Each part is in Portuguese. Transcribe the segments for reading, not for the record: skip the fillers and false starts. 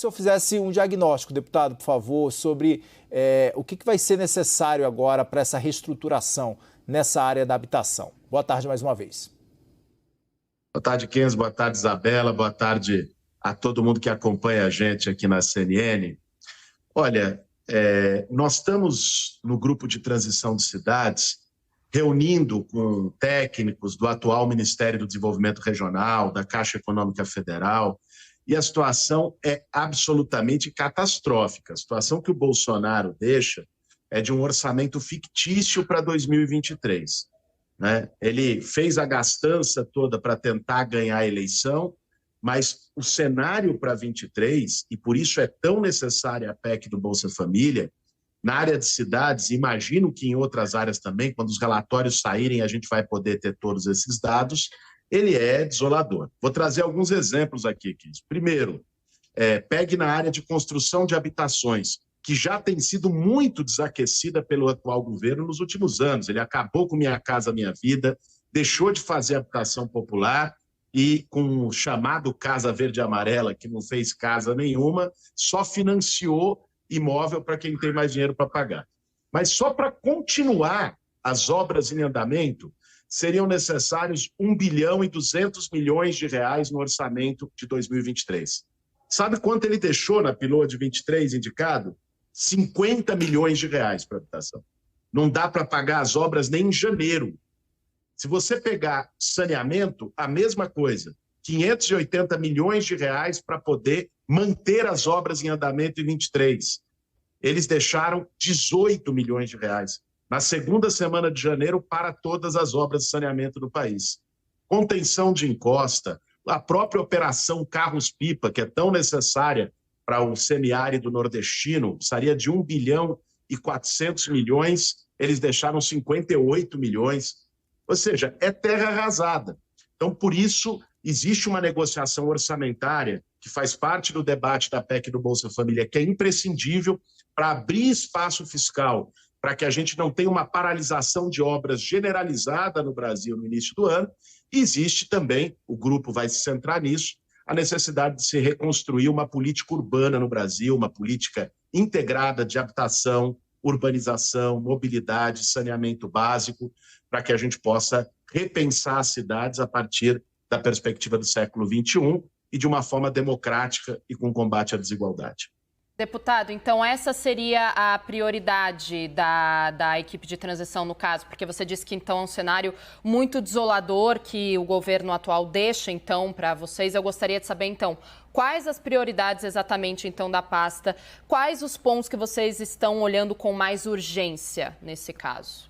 o senhor fizesse um diagnóstico, deputado, por favor, sobre o que vai ser necessário agora para essa reestruturação nessa área da habitação. Boa tarde mais uma vez. Boa tarde, Kenzo. Boa tarde, Isabela. Boa tarde a todo mundo que acompanha a gente aqui na CNN. Olha, nós estamos no grupo de transição de cidades reunindo com técnicos do atual Ministério do Desenvolvimento Regional, da Caixa Econômica Federal, e a situação é absolutamente catastrófica. A situação que o Bolsonaro deixa é de um orçamento fictício para 2023. Né? Ele fez a gastança toda para tentar ganhar a eleição, mas o cenário para 23, e por isso é tão necessária a PEC do Bolsa Família, na área de cidades, imagino que em outras áreas também, quando os relatórios saírem, a gente vai poder ter todos esses dados, ele é desolador. Vou trazer alguns exemplos aqui, Kiss. Primeiro, pegue na área de construção de habitações, que já tem sido muito desaquecida pelo atual governo nos últimos anos. Ele acabou com Minha Casa Minha Vida, deixou de fazer habitação popular e, com o chamado Casa Verde e Amarela, que não fez casa nenhuma, só financiou imóvel para quem tem mais dinheiro para pagar. Mas só para continuar as obras em andamento, seriam necessários 1 bilhão e 200 milhões de reais no orçamento de 2023. Sabe quanto ele deixou na Piloa de 23 indicado? 50 milhões de reais para habitação. Não dá para pagar as obras nem em janeiro. Se você pegar saneamento, a mesma coisa. 580 milhões de reais para poder manter as obras em andamento em 23. Eles deixaram 18 milhões de reais na segunda semana de janeiro para todas as obras de saneamento do país. Contenção de encosta, a própria operação Carros-Pipa, que é tão necessária para o semiárido nordestino, precisaria de 1 bilhão e 400 milhões, eles deixaram 58 milhões. Ou seja, é terra arrasada. Então, por isso, existe uma negociação orçamentária que faz parte do debate da PEC do Bolsa Família, que é imprescindível para abrir espaço fiscal, para que a gente não tenha uma paralisação de obras generalizada no Brasil no início do ano. E existe também, o grupo vai se centrar nisso, a necessidade de se reconstruir uma política urbana no Brasil, uma política integrada de habitação, urbanização, mobilidade, saneamento básico, para que a gente possa repensar as cidades a partir da perspectiva do século XXI e de uma forma democrática e com combate à desigualdade. Deputado, então essa seria a prioridade da equipe de transição no caso, porque você disse que então é um cenário muito desolador que o governo atual deixa então para vocês. Eu gostaria de saber então quais as prioridades exatamente então da pasta, quais os pontos que vocês estão olhando com mais urgência nesse caso?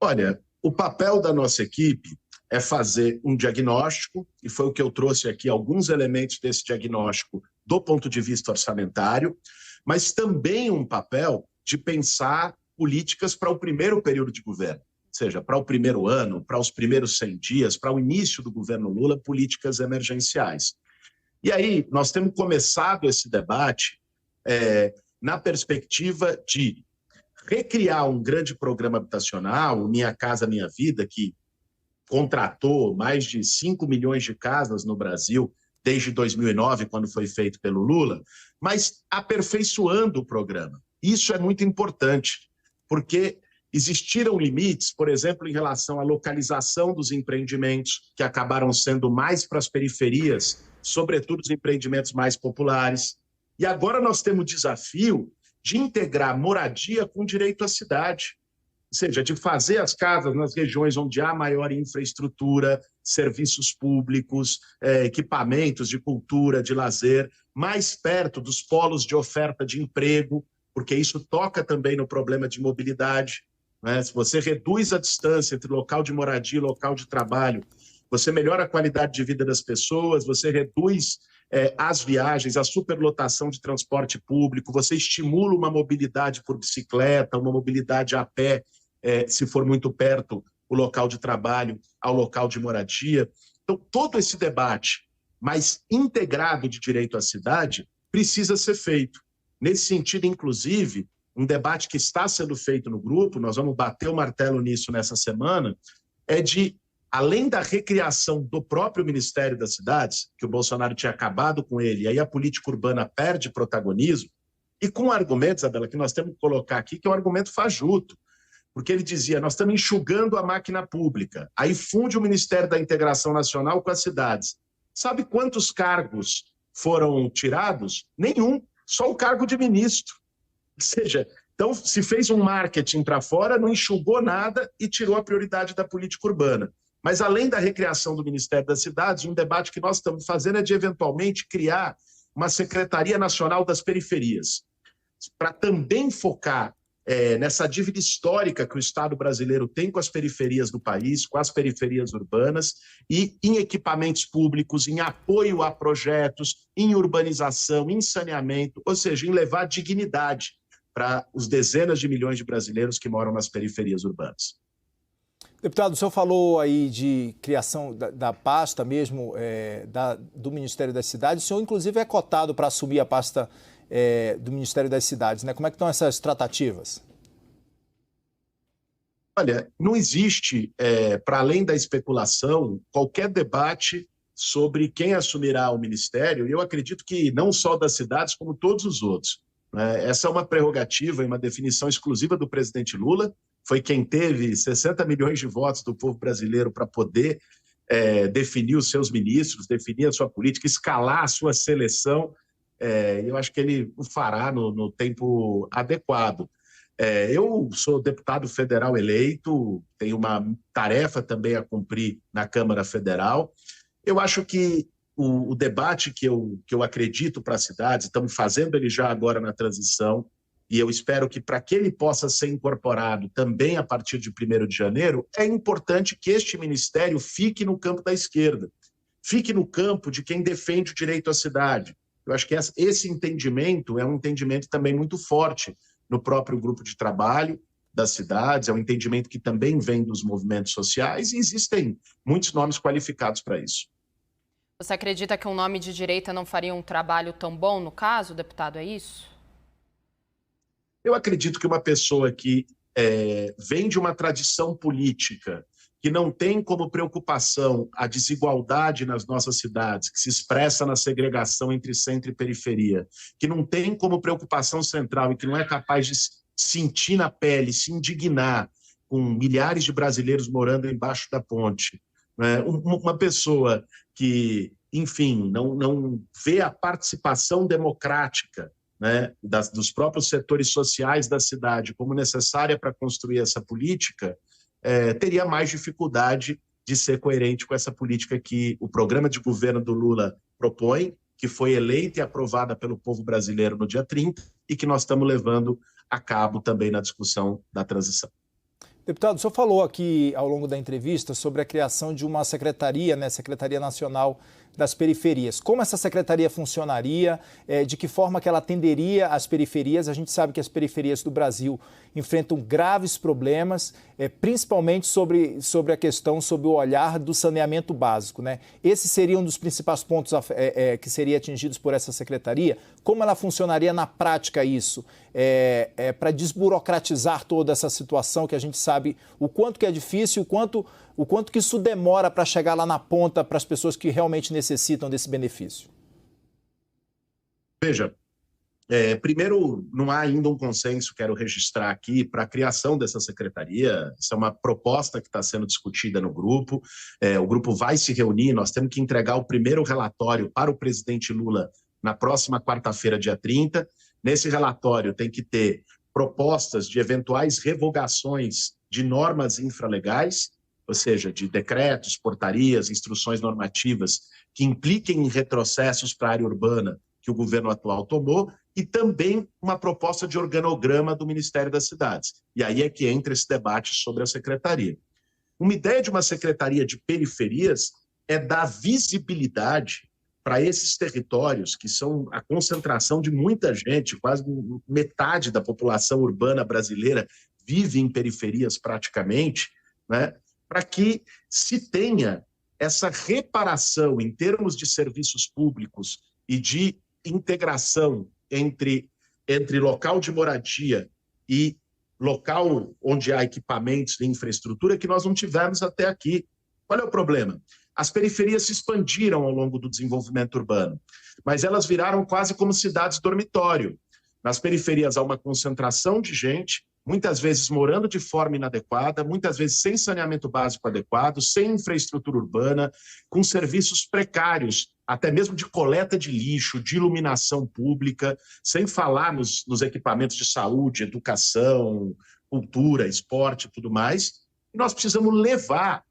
Olha, o papel da nossa equipe é fazer um diagnóstico, e foi o que eu trouxe aqui, alguns elementos desse diagnóstico do ponto de vista orçamentário, mas também um papel de pensar políticas para o primeiro período de governo, ou seja, para o primeiro ano, para os primeiros 100 dias, para o início do governo Lula, políticas emergenciais. E aí, nós temos começado esse debate na perspectiva de recriar um grande programa habitacional, o Minha Casa Minha Vida, que contratou mais de 5 milhões de casas no Brasil desde 2009, quando foi feito pelo Lula, mas aperfeiçoando o programa. Isso é muito importante, porque existiram limites, por exemplo, em relação à localização dos empreendimentos, que acabaram sendo mais para as periferias, sobretudo os empreendimentos mais populares. E agora nós temos o desafio de integrar moradia com direito à cidade. Ou seja, de fazer as casas nas regiões onde há maior infraestrutura, serviços públicos, equipamentos de cultura, de lazer, mais perto dos polos de oferta de emprego, porque isso toca também no problema de mobilidade. Né? Se você reduz a distância entre local de moradia e local de trabalho, você melhora a qualidade de vida das pessoas, você reduz as viagens, a superlotação de transporte público, você estimula uma mobilidade por bicicleta, uma mobilidade a pé, se for muito perto o local de trabalho ao local de moradia. Então, todo esse debate mais integrado de direito à cidade precisa ser feito. Nesse sentido, inclusive, um debate que está sendo feito no grupo, nós vamos bater o martelo nisso nessa semana, é de além da recriação do próprio Ministério das Cidades, que o Bolsonaro tinha acabado com ele, e aí a política urbana perde protagonismo, e com um argumento, Isabela, que nós temos que colocar aqui, que é um argumento fajuto, porque ele dizia, nós estamos enxugando a máquina pública, aí funde o Ministério da Integração Nacional com as cidades. Sabe quantos cargos foram tirados? Nenhum, só o cargo de ministro. Ou seja, então se fez um marketing para fora, não enxugou nada e tirou a prioridade da política urbana. Mas além da recriação do Ministério das Cidades, um debate que nós estamos fazendo é de eventualmente criar uma Secretaria Nacional das Periferias, para também focar nessa dívida histórica que o Estado brasileiro tem com as periferias do país, com as periferias urbanas, e em equipamentos públicos, em apoio a projetos, em urbanização, em saneamento, ou seja, em levar dignidade para os dezenas de milhões de brasileiros que moram nas periferias urbanas. Deputado, o senhor falou aí de criação da pasta mesmo, do Ministério das Cidades. O senhor, inclusive, é cotado para assumir a pasta do Ministério das Cidades, né? Como é que estão essas tratativas? Olha, não existe, para além da especulação, qualquer debate sobre quem assumirá o Ministério, e eu acredito que não só das cidades, como todos os outros. Essa é uma prerrogativa e uma definição exclusiva do presidente Lula, foi quem teve 60 milhões de votos do povo brasileiro para poder definir os seus ministros, definir a sua política, escalar a sua seleção. Eu acho que ele o fará no tempo adequado. Eu sou deputado federal eleito, tenho uma tarefa também a cumprir na Câmara Federal. Eu acho que o debate que eu acredito para as cidades, estamos fazendo ele já agora na transição, e eu espero que para que ele possa ser incorporado também a partir de 1º de janeiro, é importante que este ministério fique no campo da esquerda, fique no campo de quem defende o direito à cidade. Eu acho que esse entendimento é um entendimento também muito forte no próprio grupo de trabalho das cidades, é um entendimento que também vem dos movimentos sociais e existem muitos nomes qualificados para isso. Você acredita que um nome de direita não faria um trabalho tão bom no caso, deputado, é isso? Eu acredito que uma pessoa que vem de uma tradição política, que não tem como preocupação a desigualdade nas nossas cidades, que se expressa na segregação entre centro e periferia, que não tem como preocupação central e que não é capaz de sentir na pele, se indignar com milhares de brasileiros morando embaixo da ponte, né? Uma pessoa que, enfim, não vê a participação democrática, né, dos próprios setores sociais da cidade como necessária para construir essa política, teria mais dificuldade de ser coerente com essa política que o programa de governo do Lula propõe, que foi eleita e aprovada pelo povo brasileiro no dia 30 e que nós estamos levando a cabo também na discussão da transição. Deputado, o senhor falou aqui ao longo da entrevista sobre a criação de uma secretaria, né, Secretaria Nacional das Periferias. Como essa secretaria funcionaria, de que forma que ela atenderia as periferias? A gente sabe que as periferias do Brasil enfrentam graves problemas, principalmente sobre a questão, sobre o olhar do saneamento básico, né? Esse seria um dos principais pontos que seriam atingidos por essa secretaria. Como ela funcionaria na prática isso? Para desburocratizar toda essa situação que a gente sabe o quanto que é difícil, o quanto que isso demora para chegar lá na ponta para as pessoas que realmente necessitam desse benefício. Veja, primeiro, não há ainda um consenso, quero registrar aqui, para a criação dessa secretaria. Isso é uma proposta que está sendo discutida no grupo. O grupo vai se reunir, nós temos que entregar o primeiro relatório para o presidente Lula na próxima quarta-feira, dia 30. Nesse relatório tem que ter propostas de eventuais revogações de normas infralegais, ou seja, de decretos, portarias, instruções normativas que impliquem em retrocessos para a área urbana que o governo atual tomou, e também uma proposta de organograma do Ministério das Cidades. E aí é que entra esse debate sobre a secretaria. Uma ideia de uma secretaria de periferias é dar visibilidade para esses territórios, que são a concentração de muita gente, quase metade da população urbana brasileira vive em periferias praticamente, né? Para que se tenha essa reparação em termos de serviços públicos e de integração entre local de moradia e local onde há equipamentos de infraestrutura que nós não tivemos até aqui. Qual é o problema? As periferias se expandiram ao longo do desenvolvimento urbano, mas elas viraram quase como cidades dormitório. Nas periferias há uma concentração de gente, muitas vezes morando de forma inadequada, muitas vezes sem saneamento básico adequado, sem infraestrutura urbana, com serviços precários, até mesmo de coleta de lixo, de iluminação pública, sem falar nos equipamentos de saúde, educação, cultura, esporte e tudo mais. E nós precisamos levar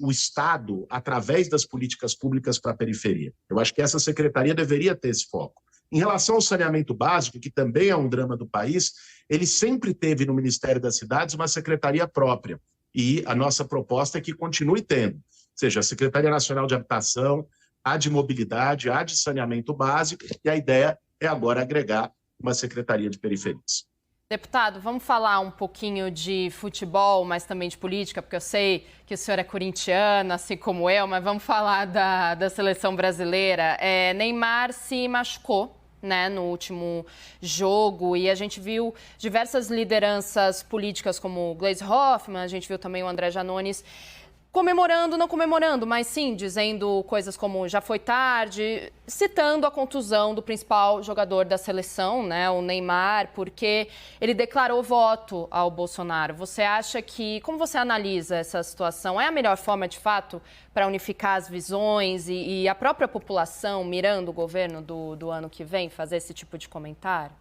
o Estado, através das políticas públicas, para a periferia. Eu acho que essa secretaria deveria ter esse foco. Em relação ao saneamento básico, que também é um drama do país, ele sempre teve no Ministério das Cidades uma secretaria própria. E a nossa proposta é que continue tendo. Ou seja, a Secretaria Nacional de Habitação, a de Mobilidade, a de Saneamento Básico, e a ideia é agora agregar uma Secretaria de Periferias. Deputado, vamos falar um pouquinho de futebol, mas também de política, porque eu sei que o senhor é corintiano, assim como eu, mas vamos falar da seleção brasileira. Neymar se machucou, né, no último jogo, e a gente viu diversas lideranças políticas como o Gleisi Hoffmann, a gente viu também o André Janones comemorando, não comemorando, mas sim dizendo coisas como já foi tarde, citando a contusão do principal jogador da seleção, né, o Neymar, porque ele declarou voto ao Bolsonaro. Você acha que, como você analisa essa situação? É a melhor forma, de fato, para unificar as visões e a própria população, mirando o governo do ano que vem, fazer esse tipo de comentário?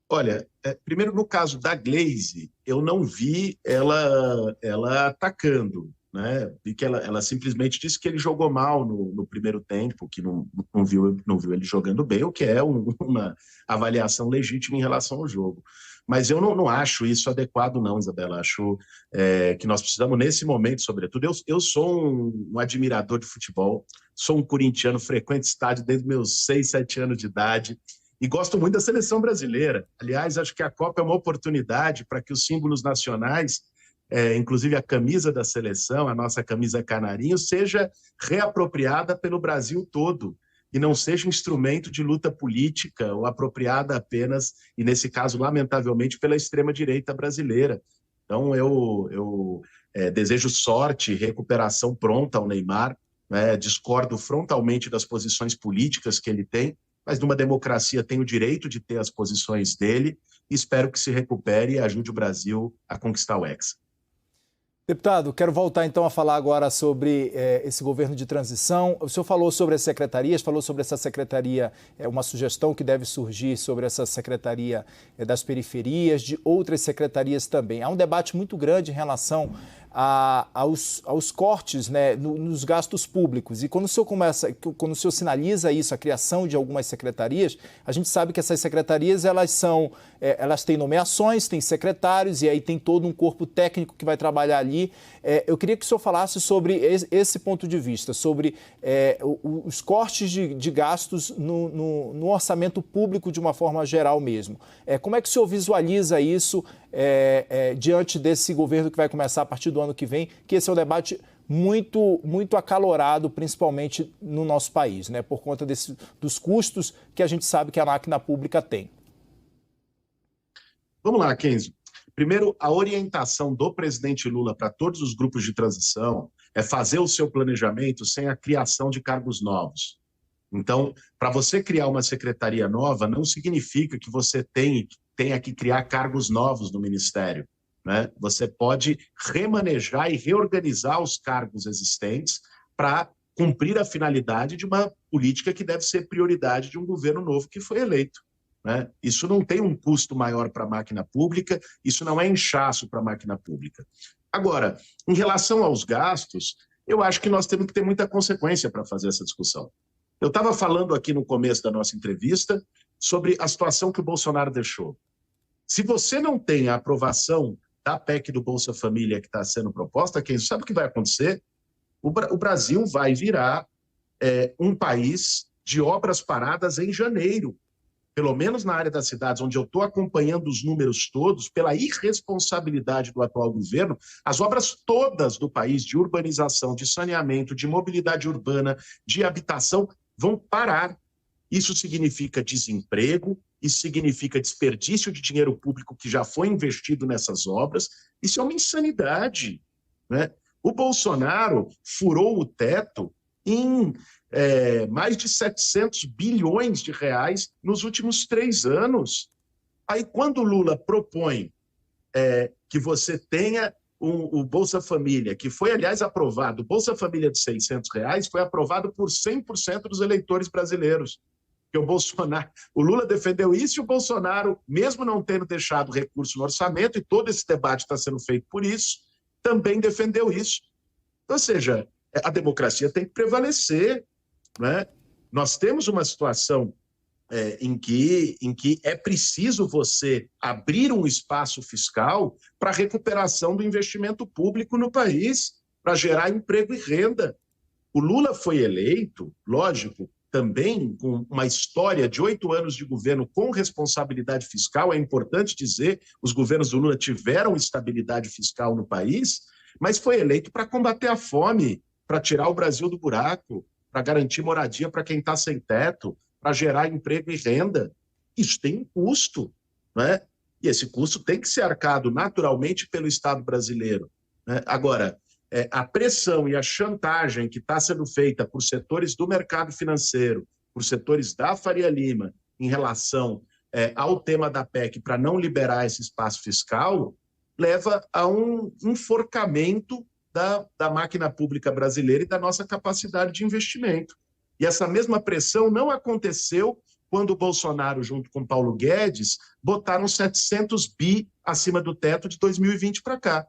Olha, primeiro no caso da Gleisi, eu não vi ela atacando, né? Vi que ela simplesmente disse que ele jogou mal no primeiro tempo, que não viu ele jogando bem, o que é uma avaliação legítima em relação ao jogo. Mas eu não acho isso adequado, não, Isabela. Acho que nós precisamos, nesse momento, sobretudo, eu sou um admirador de futebol, sou um corintiano, frequento estádio desde meus 6, 7 anos de idade, e gosto muito da seleção brasileira. Aliás, acho que a Copa é uma oportunidade para que os símbolos nacionais, inclusive a camisa da seleção, a nossa camisa canarinho, seja reapropriada pelo Brasil todo e não seja instrumento de luta política ou apropriada apenas, e nesse caso, lamentavelmente, pela extrema-direita brasileira. Então, eu desejo sorte e recuperação pronta ao Neymar, né? Discordo frontalmente das posições políticas que ele tem, mas numa democracia tem o direito de ter as posições dele, e espero que se recupere e ajude o Brasil a conquistar o Hexa. Deputado, quero voltar então a falar agora sobre esse governo de transição. O senhor falou sobre as secretarias, falou sobre essa secretaria, uma sugestão que deve surgir sobre essa secretaria das periferias, de outras secretarias também. Há um debate muito grande em relação aos cortes, né, nos gastos públicos. E quando o senhor sinaliza isso, a criação de algumas secretarias, a gente sabe que essas secretarias elas têm nomeações, têm secretários, e aí tem todo um corpo técnico que vai trabalhar ali. Eu queria que o senhor falasse sobre esse ponto de vista, sobre os cortes de gastos no orçamento público de uma forma geral mesmo. Como é que o senhor visualiza isso diante desse governo que vai começar a partir do ano que vem, que esse é um debate muito, muito acalorado, principalmente no nosso país, né, por conta dos custos que a gente sabe que a máquina pública tem? Vamos lá, Kenzo. Primeiro, a orientação do presidente Lula para todos os grupos de transição é fazer o seu planejamento sem a criação de cargos novos. Então, para você criar uma secretaria nova, não significa que você tenha que criar cargos novos no Ministério, né? Você pode remanejar e reorganizar os cargos existentes para cumprir a finalidade de uma política que deve ser prioridade de um governo novo que foi eleito, né? Isso não tem um custo maior para a máquina pública, isso não é inchaço para a máquina pública. Agora, em relação aos gastos, eu acho que nós temos que ter muita consequência para fazer essa discussão. Eu estava falando aqui no começo da nossa entrevista sobre a situação que o Bolsonaro deixou. Se você não tem a aprovação da PEC do Bolsa Família que está sendo proposta, quem sabe o que vai acontecer? O Brasil vai virar um país de obras paradas em janeiro. Pelo menos na área das cidades, onde eu estou acompanhando os números todos, pela irresponsabilidade do atual governo, as obras todas do país, de urbanização, de saneamento, de mobilidade urbana, de habitação, vão parar. Isso significa desemprego, isso significa desperdício de dinheiro público que já foi investido nessas obras. Isso é uma insanidade. né? O Bolsonaro furou o teto em mais de 700 bilhões de reais nos últimos 3 anos. Aí, quando o Lula propõe que você tenha o Bolsa Família, que foi, aliás, aprovado, o Bolsa Família de R$600 foi aprovado por 100% dos eleitores brasileiros. Porque o Lula defendeu isso e o Bolsonaro, mesmo não tendo deixado recurso no orçamento, e todo esse debate está sendo feito por isso, também defendeu isso. Ou seja, a democracia tem que prevalecer, né? Nós temos uma situação em que é preciso você abrir um espaço fiscal para a recuperação do investimento público no país, para gerar emprego e renda. O Lula foi eleito, lógico, também com uma história de 8 anos de governo com responsabilidade fiscal. É importante dizer, os governos do Lula tiveram estabilidade fiscal no país, mas foi eleito para combater a fome, para tirar o Brasil do buraco, para garantir moradia para quem está sem teto, para gerar emprego e renda. Isso tem um custo, né? E esse custo tem que ser arcado naturalmente pelo Estado brasileiro, né? Agora, a pressão e a chantagem que está sendo feita por setores do mercado financeiro, por setores da Faria Lima, em relação ao tema da PEC para não liberar esse espaço fiscal, leva a um enforcamento da máquina pública brasileira e da nossa capacidade de investimento. E essa mesma pressão não aconteceu quando o Bolsonaro, junto com Paulo Guedes, botaram 700 bi acima do teto de 2020 para cá.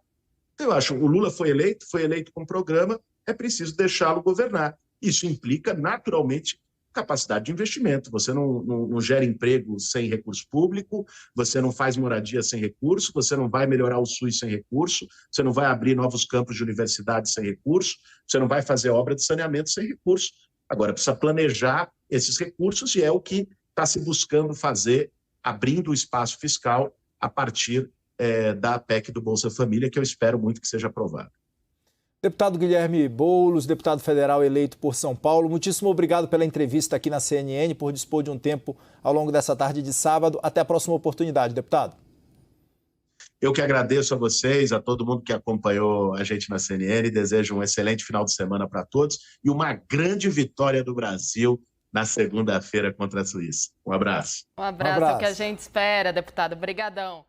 Então, eu acho que o Lula foi eleito com programa, é preciso deixá-lo governar. Isso implica, naturalmente, capacidade de investimento. Você não gera emprego sem recurso público, você não faz moradia sem recurso, você não vai melhorar o SUS sem recurso, você não vai abrir novos campos de universidade sem recurso, você não vai fazer obra de saneamento sem recurso. Agora, precisa planejar esses recursos e é o que está se buscando fazer, abrindo o espaço fiscal a partir da PEC do Bolsa Família, que eu espero muito que seja aprovada. Deputado Guilherme Boulos, deputado federal eleito por São Paulo, muitíssimo obrigado pela entrevista aqui na CNN, por dispor de um tempo ao longo dessa tarde de sábado. Até a próxima oportunidade, deputado. Eu que agradeço a vocês, a todo mundo que acompanhou a gente na CNN, desejo um excelente final de semana para todos e uma grande vitória do Brasil na segunda-feira contra a Suíça. Um abraço. Um abraço, é o que a gente espera, deputado. Obrigadão.